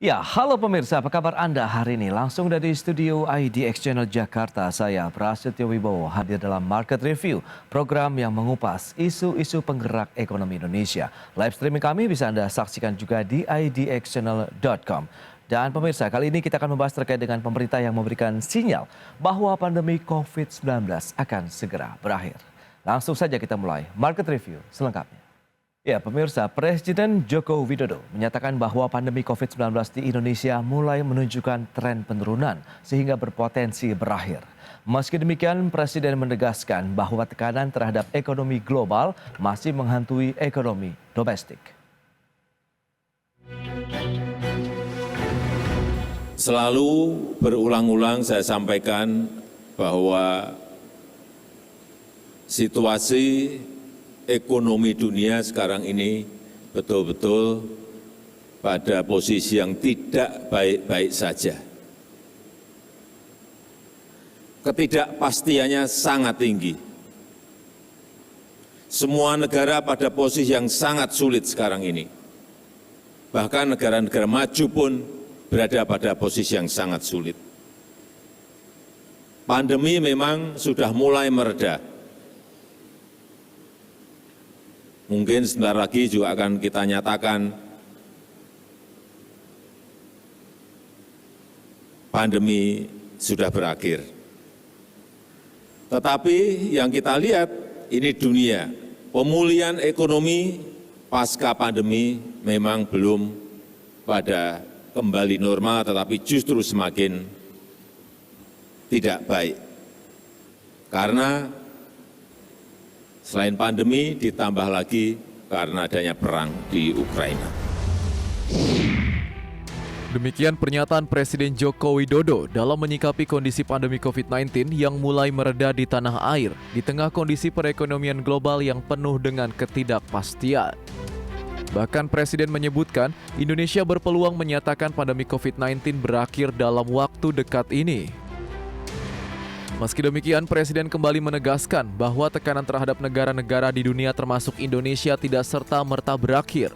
Ya, halo pemirsa, apa kabar Anda hari ini? Langsung dari studio IDX Channel Jakarta, saya Prasetyo Wibowo hadir dalam Market Review, program yang mengupas isu-isu penggerak ekonomi Indonesia. Live streaming kami bisa Anda saksikan juga di idxchannel.com. Dan pemirsa, kali ini kita akan membahas terkait dengan pemerintah yang memberikan sinyal bahwa pandemi COVID-19 akan segera berakhir. Langsung saja kita mulai Market Review selengkapnya. Ya, pemirsa, Presiden Joko Widodo menyatakan bahwa pandemi COVID-19 di Indonesia mulai menunjukkan tren penurunan sehingga berpotensi berakhir. Meski demikian, Presiden menegaskan bahwa tekanan terhadap ekonomi global masih menghantui ekonomi domestik. Selalu berulang-ulang saya sampaikan bahwa situasi ekonomi dunia sekarang ini betul-betul pada posisi yang tidak baik-baik saja. Ketidakpastiannya sangat tinggi. Semua negara pada posisi yang sangat sulit sekarang ini. Bahkan negara-negara maju pun berada pada posisi yang sangat sulit. Pandemi memang sudah mulai mereda. Mungkin sebentar lagi juga akan kita nyatakan pandemi sudah berakhir. Tetapi yang kita lihat ini dunia, pemulihan ekonomi pasca pandemi memang belum pada kembali normal, tetapi justru semakin tidak baik. Karena selain pandemi, ditambah lagi karena adanya perang di Ukraina. Demikian pernyataan Presiden Joko Widodo dalam menyikapi kondisi pandemi COVID-19 yang mulai mereda di tanah air di tengah kondisi perekonomian global yang penuh dengan ketidakpastian. Bahkan Presiden menyebutkan Indonesia berpeluang menyatakan pandemi COVID-19 berakhir dalam waktu dekat ini. Meski demikian, Presiden kembali menegaskan bahwa tekanan terhadap negara-negara di dunia termasuk Indonesia tidak serta-merta berakhir.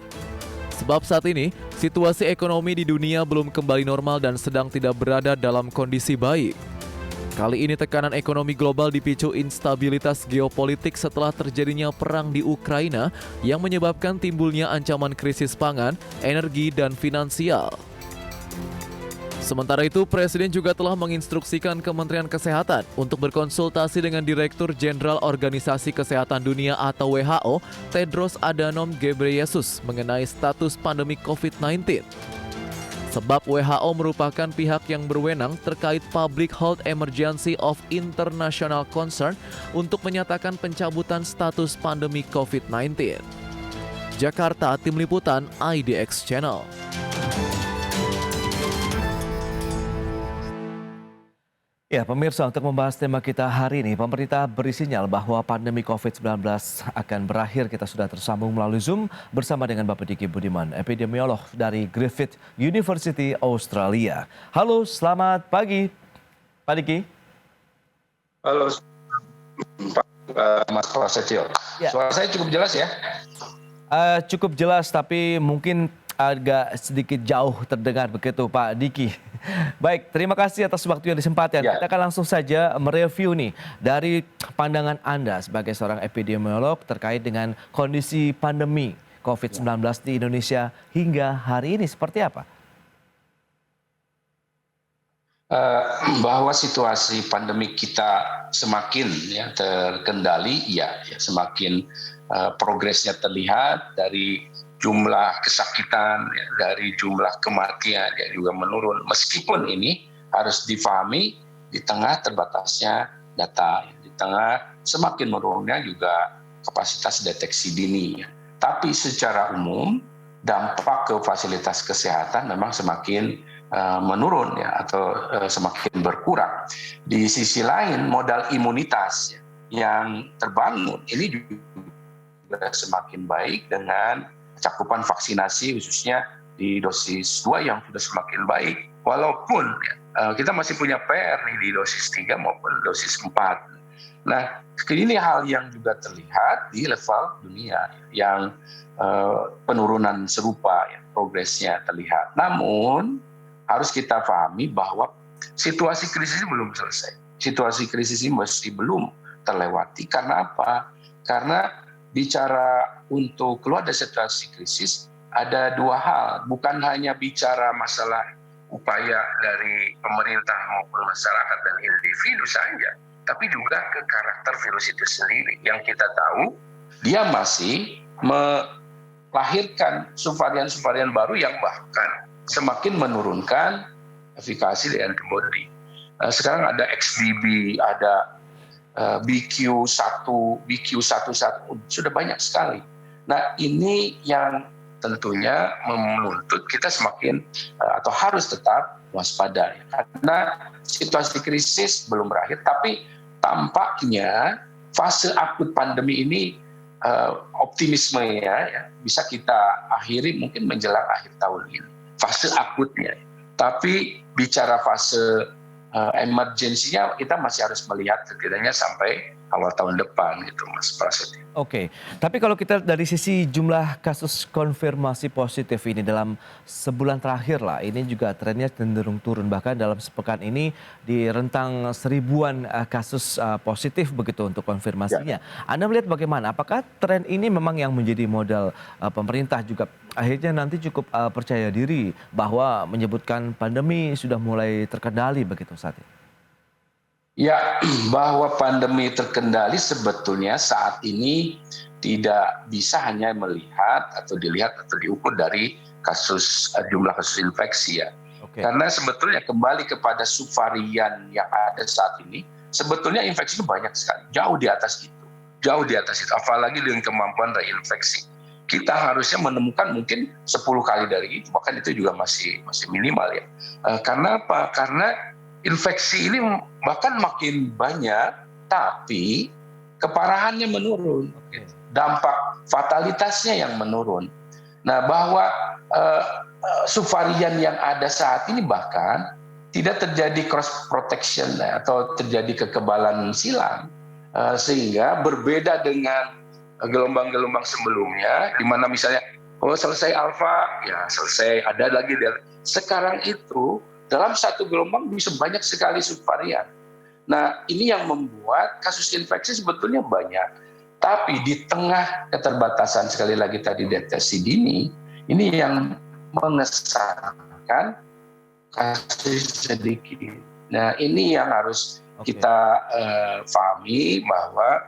Sebab saat ini, situasi ekonomi di dunia belum kembali normal dan sedang tidak berada dalam kondisi baik. Kali ini tekanan ekonomi global dipicu instabilitas geopolitik setelah terjadinya perang di Ukraina yang menyebabkan timbulnya ancaman krisis pangan, energi, dan finansial. Sementara itu, Presiden juga telah menginstruksikan Kementerian Kesehatan untuk berkonsultasi dengan Direktur Jenderal Organisasi Kesehatan Dunia atau WHO, Tedros Adhanom Ghebreyesus mengenai status pandemi COVID-19. Sebab WHO merupakan pihak yang berwenang terkait Public Health Emergency of International Concern untuk menyatakan pencabutan status pandemi COVID-19. Jakarta, Tim Liputan IDX Channel. Ya, pemirsa, untuk membahas tema kita hari ini, pemerintah beri sinyal bahwa pandemi COVID-19 akan berakhir. Kita sudah tersambung melalui Zoom bersama dengan Bapak Diki Budiman, epidemiolog dari Griffith University, Australia. Halo, selamat pagi, Pak Diki. Halo, Pak Mas Prasetyo. Ya. Suara saya cukup jelas ya? Cukup jelas, tapi mungkin agak sedikit jauh terdengar begitu, Pak Diki. Baik, terima kasih atas waktu yang disempatkan. Ya. Kita akan langsung saja mereview nih dari pandangan Anda sebagai seorang epidemiolog terkait dengan kondisi pandemi COVID-19 di Indonesia hingga hari ini seperti apa? Bahwa situasi pandemi kita semakin terkendali, semakin progresnya terlihat dari jumlah kesakitan, dari jumlah kematian yang juga menurun. Meskipun ini harus difahami di tengah terbatasnya data, di tengah semakin menurunnya juga kapasitas deteksi dini. Tapi secara umum dampak ke fasilitas kesehatan memang semakin menurun atau semakin berkurang. Di sisi lain modal imunitas yang terbangun ini juga semakin baik dengan cakupan vaksinasi khususnya di dosis 2 yang sudah semakin baik. Walaupun kita masih punya PR nih di dosis 3 maupun dosis 4. Nah, ini hal yang juga terlihat di level dunia yang penurunan serupa ya, progresnya terlihat. Namun harus kita pahami bahwa situasi krisis ini belum selesai. Situasi krisis ini masih belum terlewati. Karena apa? Karena bicara untuk keluar dari situasi krisis ada dua hal. Bukan hanya bicara masalah upaya dari pemerintah maupun masyarakat dan individu saja, tapi juga ke karakter virus itu sendiri. Yang kita tahu, dia masih melahirkan subvarian-subvarian baru yang bahkan semakin menurunkan efikasi dari antibody. Sekarang ada XBB, ada BQ1, BQ11, sudah banyak sekali. Nah, ini yang tentunya menuntut kita semakin atau harus tetap waspada. Karena situasi krisis belum berakhir, tapi tampaknya fase akut pandemi ini optimismenya ya, bisa kita akhiri mungkin menjelang akhir tahun ini. Fase akutnya. Tapi bicara fase emergensinya kita masih harus melihat setidaknya sampai awal tahun depan gitu Mas Prasetyo. Oke, tapi kalau kita dari sisi jumlah kasus konfirmasi positif ini dalam sebulan terakhir lah, ini juga trennya cenderung turun. Bahkan dalam sepekan ini di rentang seribuan kasus positif begitu untuk konfirmasinya. Ya. Anda melihat bagaimana? Apakah tren ini memang yang menjadi modal pemerintah juga akhirnya nanti cukup percaya diri bahwa menyebutkan pandemi sudah mulai terkendali begitu saat ini? Ya, bahwa pandemi terkendali sebetulnya saat ini tidak bisa hanya melihat atau dilihat atau diukur dari jumlah kasus infeksi ya. Okay. Karena sebetulnya kembali kepada subvarian yang ada saat ini, sebetulnya infeksi itu banyak sekali, jauh di atas itu. Jauh di atas itu, apalagi dengan kemampuan reinfeksi. Kita harusnya menemukan mungkin 10 kali dari itu, bahkan itu juga masih minimal ya. Karena apa? Karena infeksi ini bahkan makin banyak, tapi keparahannya menurun, dampak fatalitasnya yang menurun. Nah, bahwa subvarian yang ada saat ini bahkan tidak terjadi cross protection atau terjadi kekebalan silang, sehingga berbeda dengan gelombang-gelombang sebelumnya, di mana misalnya selesai alfa, ya selesai, ada lagi. Sekarang itu dalam satu gelombang bisa banyak sekali subvarian. Nah, ini yang membuat kasus infeksi sebetulnya banyak. Tapi di tengah keterbatasan sekali lagi tadi deteksi dini, ini yang mengesankan kasus sedikit. Nah, ini yang harus kita pahami bahwa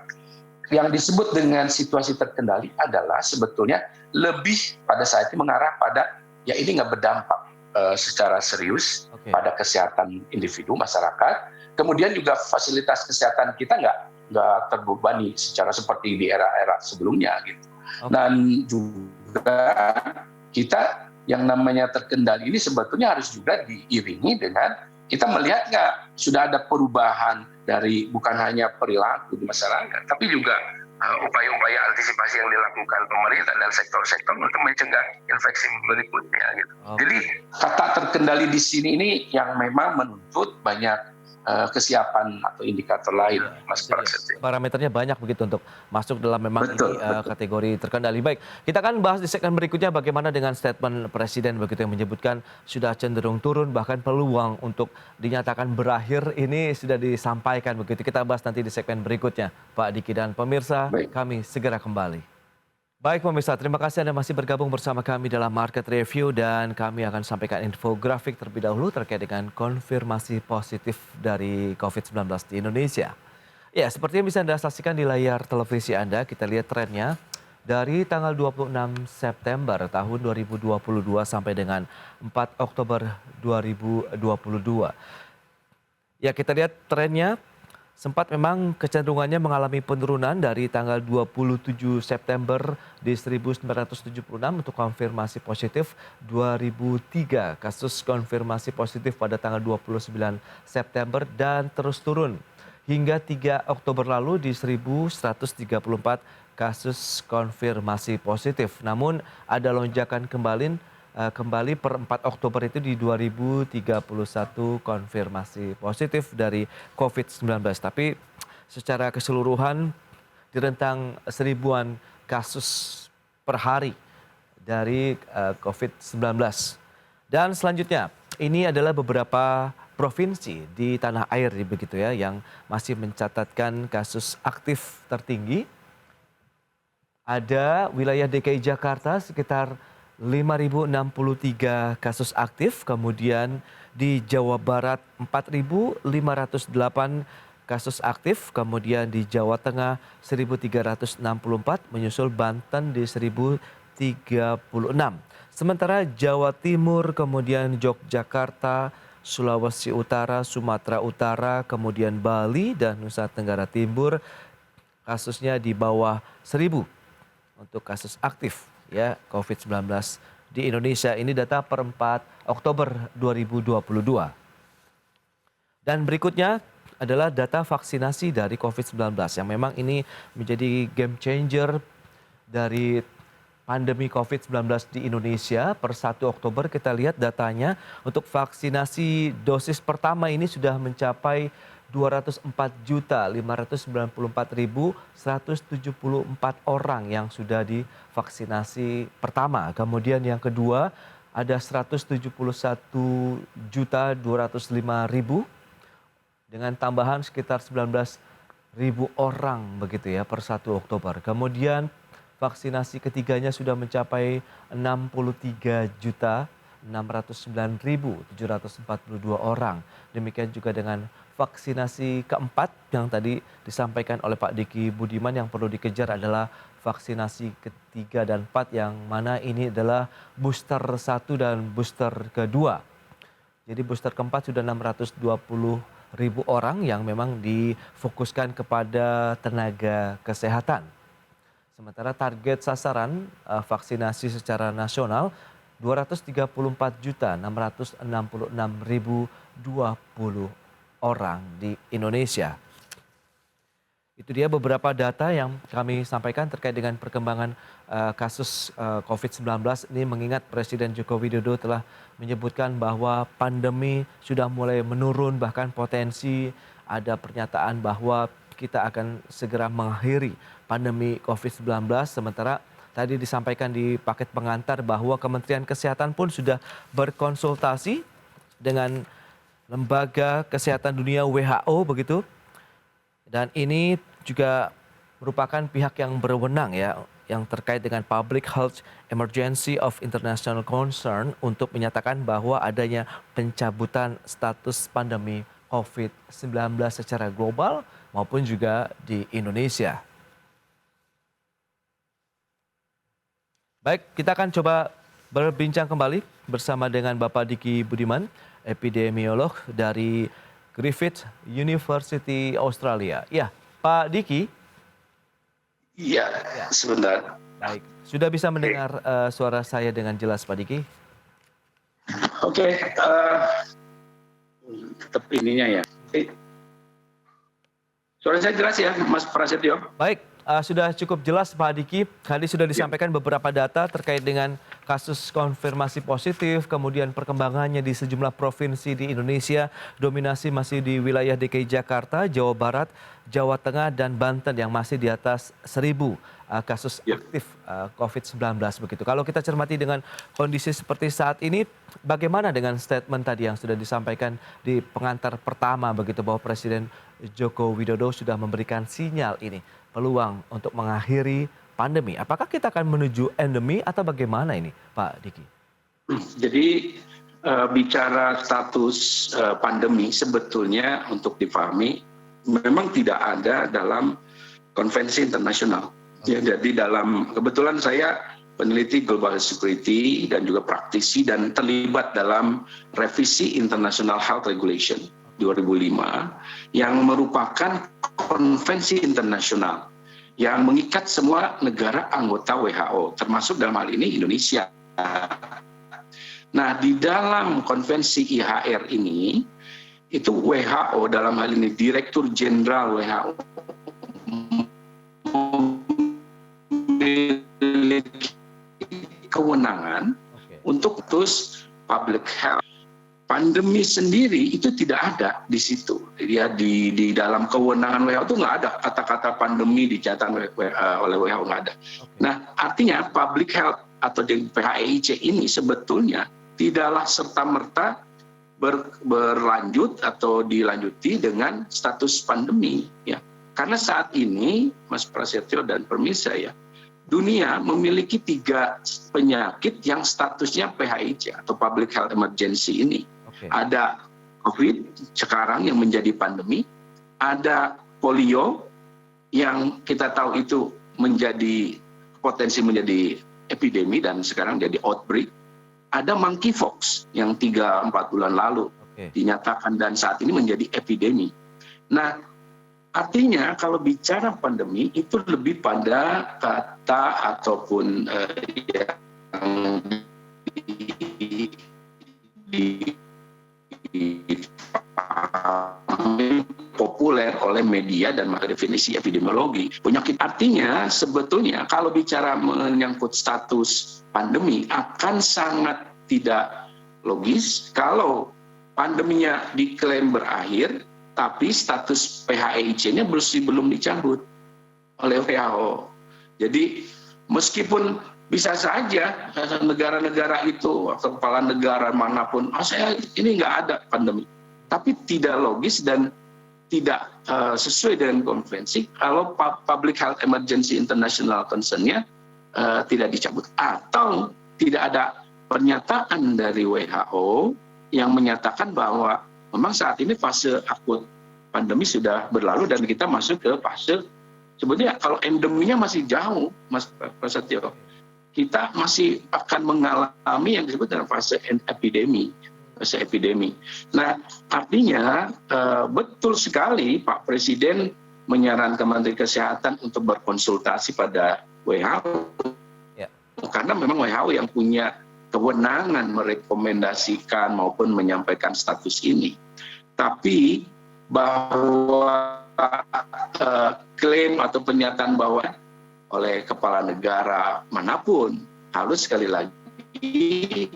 yang disebut dengan situasi terkendali adalah sebetulnya lebih pada saat ini mengarah pada ya ini nggak berdampak secara serius pada kesehatan individu masyarakat. Kemudian juga fasilitas kesehatan kita nggak terbebani secara seperti di era-era sebelumnya gitu. Dan juga kita yang namanya terkendali ini sebetulnya harus juga diiringi dengan kita melihat nggak sudah ada perubahan dari bukan hanya perilaku di masyarakat, tapi juga upaya-upaya antisipasi yang dilakukan pemerintah dan sektor-sektor untuk mencegah infeksi berikutnya gitu. Jadi kata terkendali di sini ini yang memang menuntut banyak kesiapan atau indikator lain, Mas Prasetyo. Parameternya banyak begitu untuk masuk dalam memang betul. Kategori terkendali. Baik, kita akan bahas di segmen berikutnya bagaimana dengan statement Presiden begitu yang menyebutkan sudah cenderung turun, bahkan peluang untuk dinyatakan berakhir ini sudah disampaikan begitu. Kita bahas nanti di segmen berikutnya, Pak Diki dan pemirsa. Baik. Kami segera kembali. Baik pemirsa, terima kasih Anda masih bergabung bersama kami dalam Market Review dan kami akan sampaikan infografik terlebih dahulu terkait dengan konfirmasi positif dari COVID-19 di Indonesia. Ya, seperti yang bisa Anda saksikan di layar televisi Anda, kita lihat trennya dari tanggal 26 September tahun 2022 sampai dengan 4 Oktober 2022. Ya, kita lihat trennya. Sempat memang kecenderungannya mengalami penurunan dari tanggal 27 September di 1976 untuk konfirmasi positif, 2003 kasus konfirmasi positif pada tanggal 29 September dan terus turun hingga 3 Oktober lalu di 1134 kasus konfirmasi positif. Namun ada lonjakan kembali per 4 Oktober itu di 2031 konfirmasi positif dari COVID-19. Tapi secara keseluruhan di rentang 1000-an kasus per hari dari COVID-19. Dan selanjutnya, ini adalah beberapa provinsi di tanah air begitu ya yang masih mencatatkan kasus aktif tertinggi. Ada wilayah DKI Jakarta sekitar 5.063 kasus aktif, kemudian di Jawa Barat 4.508 kasus aktif, kemudian di Jawa Tengah 1.364, menyusul Banten di 1.036. Sementara Jawa Timur, kemudian Yogyakarta, Sulawesi Utara, Sumatera Utara, kemudian Bali dan Nusa Tenggara Timur kasusnya di bawah 1.000 untuk kasus aktif ya COVID-19 di Indonesia. Ini data per 4 Oktober 2022. Dan berikutnya adalah data vaksinasi dari COVID-19 yang memang ini menjadi game changer dari pandemi COVID-19 di Indonesia. Per 1 Oktober kita lihat datanya untuk vaksinasi dosis pertama ini sudah mencapai 204.594.174 orang yang sudah divaksinasi pertama. Kemudian yang kedua ada 171.205.000 dengan tambahan sekitar 19.000 orang begitu ya per 1 Oktober. Kemudian vaksinasi ketiganya sudah mencapai 63.609.742 orang. Demikian juga dengan vaksinasi keempat yang tadi disampaikan oleh Pak Diki Budiman, yang perlu dikejar adalah vaksinasi ketiga dan 4 yang mana ini adalah booster 1 dan booster kedua. Jadi booster keempat sudah 620.000 orang yang memang difokuskan kepada tenaga kesehatan. Sementara target sasaran vaksinasi secara nasional 234.666.020 orang di Indonesia. Itu dia beberapa data yang kami sampaikan terkait dengan perkembangan kasus COVID-19 ini, mengingat Presiden Joko Widodo telah menyebutkan bahwa pandemi sudah mulai menurun, bahkan potensi ada pernyataan bahwa kita akan segera mengakhiri pandemi COVID-19. Sementara tadi disampaikan di paket pengantar bahwa Kementerian Kesehatan pun sudah berkonsultasi dengan Lembaga Kesehatan Dunia WHO begitu. Dan ini juga merupakan pihak yang berwenang ya, yang terkait dengan Public Health Emergency of International Concern untuk menyatakan bahwa adanya pencabutan status pandemi COVID-19 secara global maupun juga di Indonesia. Baik, kita akan coba berbincang kembali bersama dengan Bapak Diki Budiman, epidemiolog dari Griffith University Australia. Ya, Pak Diki. Iya, sebentar. Baik, sudah bisa mendengar suara saya dengan jelas, Pak Diki? Oke, tetap ininya ya. Suara saya jelas ya, Mas Prasetyo? Baik, sudah cukup jelas Pak Diki. Tadi sudah disampaikan beberapa data terkait dengan kasus konfirmasi positif, kemudian perkembangannya di sejumlah provinsi di Indonesia. Dominasi masih di wilayah DKI Jakarta, Jawa Barat, Jawa Tengah, dan Banten yang masih di atas 1.000 kasus aktif COVID-19 begitu. Kalau kita cermati dengan kondisi seperti saat ini, bagaimana dengan statement tadi yang sudah disampaikan di pengantar pertama begitu, bahwa Presiden Joko Widodo sudah memberikan sinyal ini, peluang untuk mengakhiri pandemi. Apakah kita akan menuju endemi atau bagaimana ini, Pak Diki? Jadi bicara status pandemi sebetulnya untuk dipahami memang tidak ada dalam konvensi internasional. Ya, jadi kebetulan saya peneliti global security dan juga praktisi dan terlibat dalam revisi International Health Regulation 2005 yang merupakan konvensi internasional yang mengikat semua negara anggota WHO, termasuk dalam hal ini Indonesia. Nah, di dalam konvensi IHR ini, itu WHO dalam hal ini Direktur Jenderal WHO memiliki kewenangan untuk terus public health pandemi sendiri itu tidak ada di situ. Ya, di dalam kewenangan WHO itu nggak ada kata-kata pandemi dicatat oleh WHO, nggak ada. Nah, artinya public health atau di PHEIC ini sebetulnya tidaklah serta-merta berlanjut atau dilanjuti dengan status pandemi, ya. Karena saat ini, Mas Prasetyo dan pemirsa, ya, dunia memiliki 3 penyakit yang statusnya PHIC atau Public Health Emergency ini. Ada COVID sekarang yang menjadi pandemi, ada polio yang kita tahu itu potensi menjadi epidemi dan sekarang jadi outbreak. Ada monkeypox yang 3-4 bulan lalu dinyatakan dan saat ini menjadi epidemi. Nah, artinya kalau bicara pandemi itu lebih pada kata ataupun yang populer oleh media dan maka definisi epidemiologi. Penyakit artinya sebetulnya kalau bicara menyangkut status pandemi akan sangat tidak logis kalau pandeminya diklaim berakhir tapi status PHEIC-nya belum dicabut oleh WHO. Jadi meskipun bisa saja negara-negara itu atau kepala negara manapun, ini nggak ada pandemi, tapi tidak logis dan tidak sesuai dengan konvensi kalau public health emergency international concern-nya tidak dicabut atau tidak ada pernyataan dari WHO yang menyatakan bahwa memang saat ini fase akut pandemi sudah berlalu dan kita masuk ke fase sebetulnya kalau endeminya masih jauh, Mas Prasetyo. Kita masih akan mengalami yang disebut dengan fase epidemi. Nah, artinya betul sekali Pak Presiden menyarankan Menteri Kesehatan untuk berkonsultasi pada WHO. Ya. Karena memang WHO yang punya kewenangan merekomendasikan maupun menyampaikan status ini. Tapi bahwa klaim atau pernyataan bahwa oleh kepala negara manapun harus sekali lagi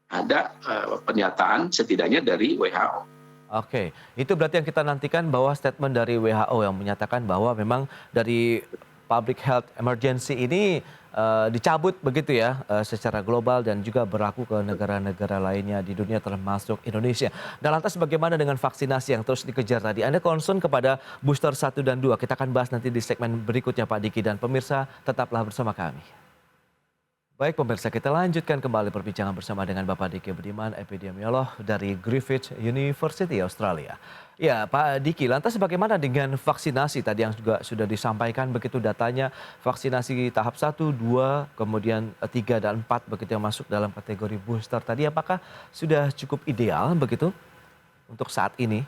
ada pernyataan setidaknya dari WHO. Oke, itu berarti yang kita nantikan bahwa statement dari WHO yang menyatakan bahwa memang dari public health emergency ini dicabut begitu ya secara global dan juga berlaku ke negara-negara lainnya di dunia termasuk Indonesia. Dan lantas bagaimana dengan vaksinasi yang terus dikejar tadi? Anda concern kepada booster 1 dan 2. Kita akan bahas nanti di segmen berikutnya Pak Diki dan pemirsa tetaplah bersama kami. Baik pemirsa, kita lanjutkan kembali perbincangan bersama dengan Bapak Diki Budiman, epidemiolog dari Griffith University Australia. Ya Pak Diki, lantas bagaimana dengan vaksinasi tadi yang juga sudah disampaikan begitu datanya vaksinasi tahap 1, 2, kemudian 3 dan 4 begitu yang masuk dalam kategori booster tadi apakah sudah cukup ideal begitu untuk saat ini?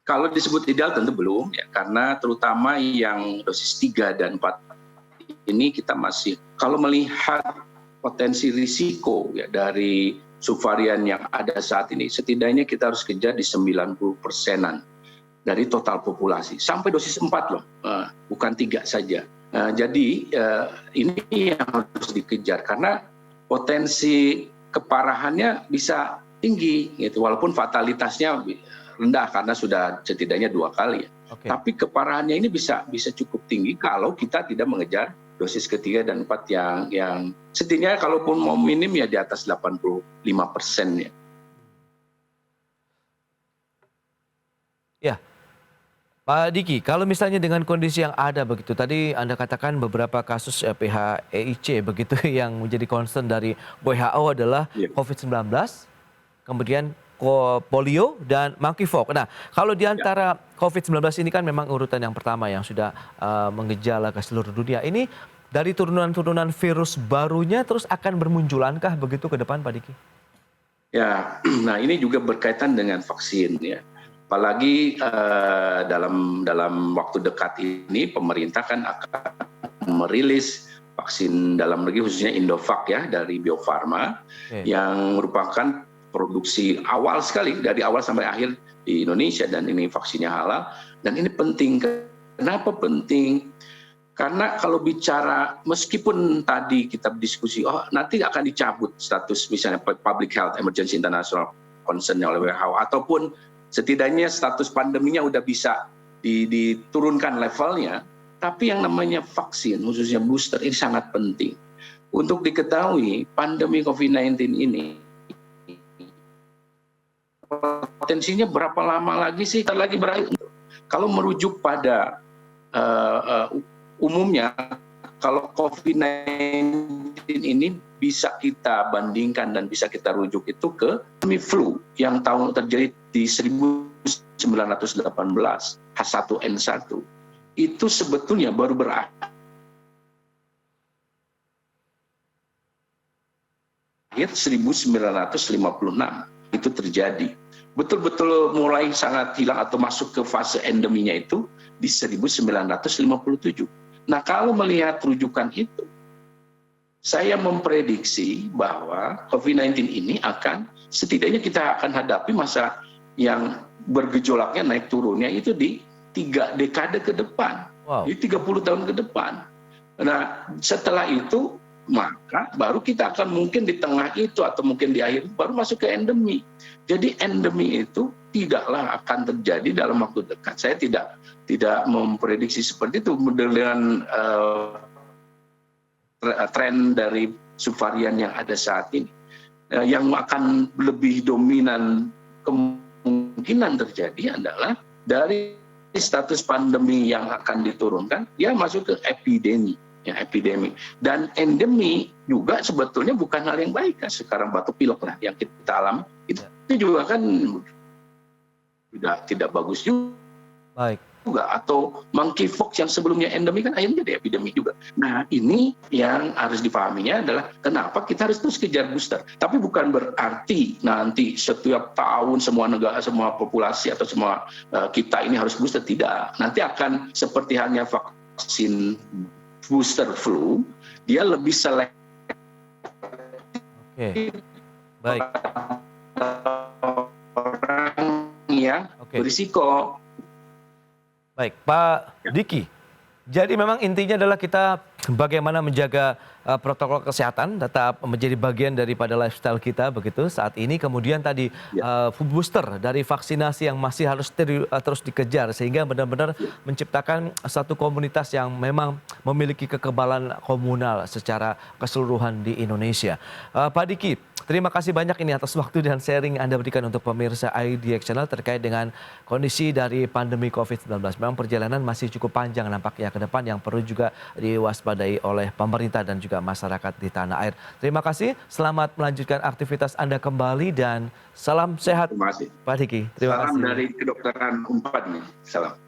Kalau disebut ideal tentu belum ya karena terutama yang dosis 3 dan 4 ini kita masih kalau melihat potensi risiko ya dari subvarian yang ada saat ini setidaknya kita harus kejar di 90%-an dari total populasi sampai dosis 4 loh, bukan 3 saja. Jadi ini yang harus dikejar karena potensi keparahannya bisa tinggi gitu walaupun fatalitasnya rendah karena sudah setidaknya 2 kali ya. Tapi keparahannya ini bisa cukup tinggi kalau kita tidak mengejar dosis ketiga dan 4 yang setidaknya kalaupun mau minim ya di atas 85% ya. Ya, Pak Diki, kalau misalnya dengan kondisi yang ada begitu, tadi Anda katakan beberapa kasus PHEIC begitu yang menjadi concern dari WHO adalah COVID-19, kemudian polio dan monkeypox. Nah, kalau di antara COVID-19 ini kan memang urutan yang pertama yang sudah mengejala ke seluruh dunia. Ini dari turunan-turunan virus barunya terus akan bermunculankah begitu ke depan Pak Diki? Ya, nah ini juga berkaitan dengan vaksin ya. Apalagi dalam waktu dekat ini pemerintah kan akan merilis vaksin dalam negeri khususnya Indovac ya dari Bio Farma yang merupakan produksi awal sekali dari awal sampai akhir di Indonesia dan ini vaksinnya halal dan ini penting. Kenapa penting? Karena kalau bicara, meskipun tadi kita berdiskusi, nanti akan dicabut status misalnya Public Health Emergency International Concern oleh WHO, ataupun setidaknya status pandeminya udah bisa diturunkan levelnya, tapi yang namanya vaksin, khususnya booster, ini sangat penting. Untuk diketahui, pandemi COVID-19 ini, potensinya berapa lama lagi sih lagi berakhir? Kalau merujuk pada umumnya, kalau COVID-19 ini bisa kita bandingkan dan bisa kita rujuk itu ke pandemi flu yang terjadi di 1918, H1N1. Itu sebetulnya baru berakhir 1956. Itu terjadi. Betul-betul mulai sangat hilang atau masuk ke fase endeminya itu di 1957. Nah, kalau melihat rujukan itu, saya memprediksi bahwa COVID-19 ini akan, setidaknya kita akan hadapi masa yang bergejolaknya naik turunnya itu di 3 dekade ke depan, di 30 tahun ke depan. Nah, setelah itu, maka baru kita akan mungkin di tengah itu atau mungkin di akhir baru masuk ke endemi. Jadi endemi itu tidaklah akan terjadi dalam waktu dekat. Saya tidak memprediksi seperti itu dengan tren dari subvarian yang ada saat ini. Yang akan lebih dominan kemungkinan terjadi adalah dari status pandemi yang akan diturunkan, dia masuk ke epidemi. Ya, epidemi. Dan endemi juga sebetulnya bukan hal yang baik kan. Sekarang batuk pilek lah yang kita alami, itu juga kan tidak bagus juga. Baik. Atau monkeypox yang sebelumnya endemi kan akhirnya jadi epidemi juga. Nah, ini yang harus dipahaminya adalah kenapa kita harus terus kejar booster. Tapi bukan berarti nanti setiap tahun semua negara, semua populasi atau semua kita ini harus booster. Tidak. Nanti akan seperti halnya vaksin booster flu, dia lebih selektif. Oke. Baik. Orang yang berisiko. Baik, Pak Diki. Jadi memang intinya adalah kita bagaimana menjaga protokol kesehatan tetap menjadi bagian daripada lifestyle kita begitu saat ini. Kemudian tadi booster dari vaksinasi yang masih harus terus dikejar sehingga benar-benar menciptakan satu komunitas yang memang memiliki kekebalan komunal secara keseluruhan di Indonesia. Pak Diki, terima kasih banyak ini atas waktu dan sharing Anda berikan untuk pemirsa IDX Channel terkait dengan kondisi dari pandemi COVID-19. Memang perjalanan masih cukup panjang nampaknya ke depan yang perlu juga diwaspadai oleh pemerintah dan juga masyarakat di tanah air. Terima kasih, selamat melanjutkan aktivitas Anda kembali dan salam sehat. Terima kasih. Pak Diki. Terima kasih. Salam dari kedokteran Unpad nih. Salam.